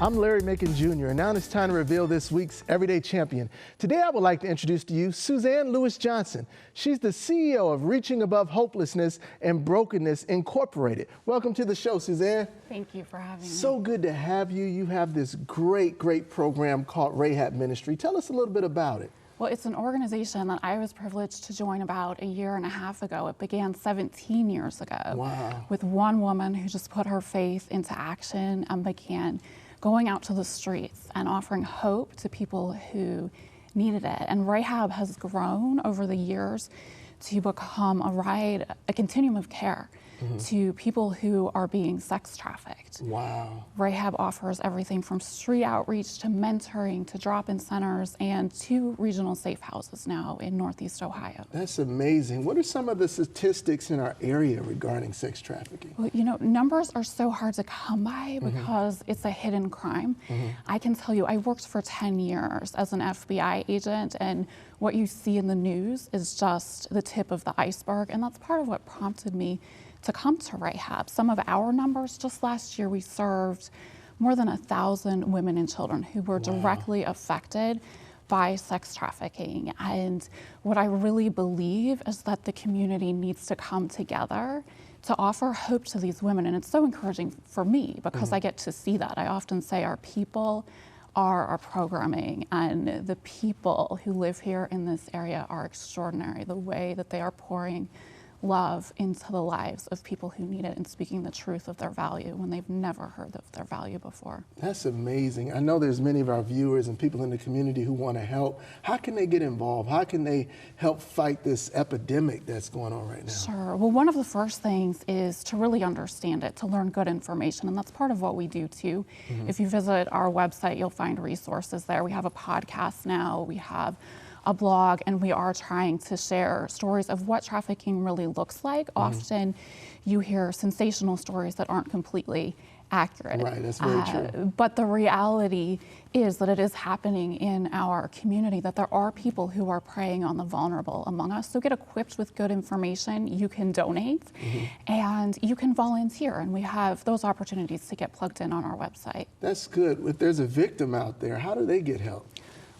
I'm Larry Macon Jr., and now it's time to reveal this week's Everyday Champion. Today, I would like to introduce to you Suzanne Lewis-Johnson. She's the CEO of Reaching Above Hopelessness and Brokenness Incorporated. Welcome to the show, Suzanne. Thank you for having me. So good to have you. You have this great program called Rahab Ministry. Tell us a little bit about it. Well, it's an organization that I was privileged to join about a year and a half ago. It began 17 years ago. Wow. With one woman who just put her faith into action and began going out to the streets and offering hope to people who needed it. And Rahab has grown over the years to become a continuum of care to people who are being sex trafficked. Wow. Rahab offers everything from street outreach to mentoring to drop-in centers and 2 regional safe houses now in Northeast Ohio. That's amazing. What are some of the statistics in our area regarding sex trafficking? Well, you know, numbers are so hard to come by because it's a hidden crime. I can tell you, I worked for 10 years as an FBI agent, and what you see in the news is just the tip of the iceberg, and that's part of what prompted me to come to Rahab. Some of our numbers, just last year we served more than 1,000 women and children who were directly affected by sex trafficking. And what I really believe is that the community needs to come together to offer hope to these women. And it's so encouraging for me because I get to see that. I often say our people are our programming, and the people who live here in this area are extraordinary. The way that they are pouring love into the lives of people who need it and speaking the truth of their value when they've never heard of their value before. That's amazing. I know there's many of our viewers and people in the community who want to help. How can they get involved? How can they help fight this epidemic that's going on right now? Sure. Well, one of the first things is to really understand it, to learn good information, and that's part of what we do too. If you visit our website, you'll find resources there. We have a podcast now. We have a blog, and we are trying to share stories of what trafficking really looks like. Often you hear sensational stories that aren't completely accurate. Right, that's very true. But the reality is that it is happening in our community, that there are people who are preying on the vulnerable among us. So get equipped with good information. You can donate and you can volunteer, and we have those opportunities to get plugged in on our website. That's good. If there's a victim out there, how do they get help?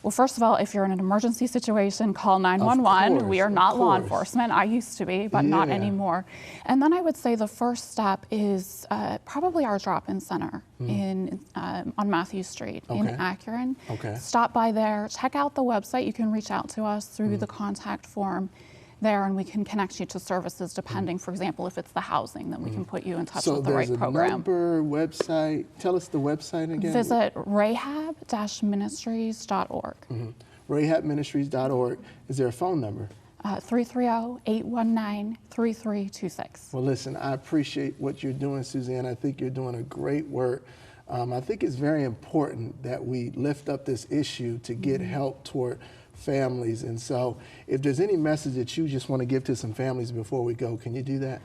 Well, first of all, if you're in an emergency situation, call 911. We are not law enforcement. I used to be, but not anymore. And then I would say the first step is probably our drop-in center on Matthew Street in Akron. Stop by there, check out the website. You can reach out to us through the contact form there, and we can connect you to services depending, for example, if it's the housing, then we can put you in touch with the right program. So there's a number, website. Tell us the website again. Visit rahab-ministries.org. Rahabministries.org. Is there a phone number? 330-819-3326. Well, listen, I appreciate what you're doing, Suzanne. I think you're doing a great work. I think it's very important that we lift up this issue to get help toward families. And so if there's any message that you just want to give to some families before we go, can you do that?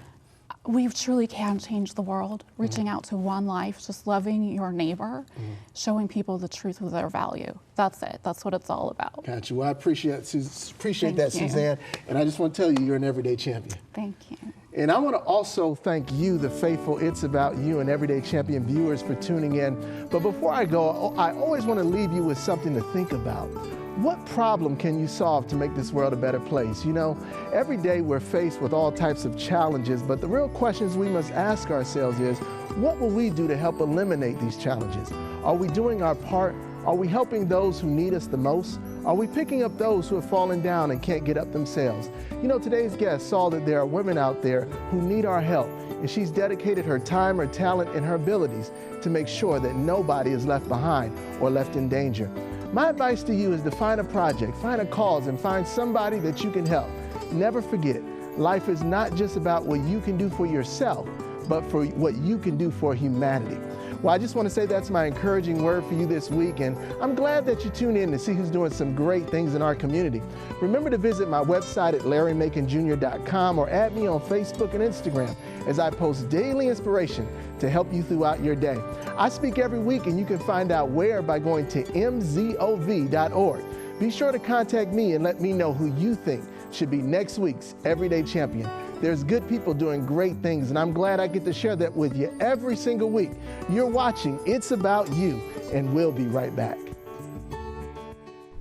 We truly can change the world, reaching out to one life, just loving your neighbor, showing people the truth of their value. That's it. That's what it's all about. Gotcha. Well, I appreciate that, Suzanne. And I just want to tell you, you're an everyday champion. Thank you. And I want to also thank you, the faithful It's About You and Everyday Champion viewers, for tuning in. But before I go, I always want to leave you with something to think about. What problem can you solve to make this world a better place? You know, every day we're faced with all types of challenges, but the real questions we must ask ourselves is, what will we do to help eliminate these challenges? Are we doing our part? Are we helping those who need us the most? Are we picking up those who have fallen down and can't get up themselves? You know, today's guest saw that there are women out there who need our help, and she's dedicated her time, her talent, and her abilities to make sure that nobody is left behind or left in danger. My advice to you is to find a project, find a cause, and find somebody that you can help. Never forget, life is not just about what you can do for yourself, but for what you can do for humanity. Well, I just want to say that's my encouraging word for you this week, and I'm glad that you tune in to see who's doing some great things in our community. Remember to visit my website at LarryMaconJr.com or add me on Facebook and Instagram as I post daily inspiration to help you throughout your day. I speak every week, and you can find out where by going to mzov.org. Be sure to contact me and let me know who you think should be next week's Everyday Champion. There's good people doing great things, and I'm glad I get to share that with you every single week. You're watching It's About You, and we'll be right back.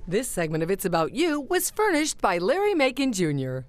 This segment of It's About You was furnished by Larry Macon Jr.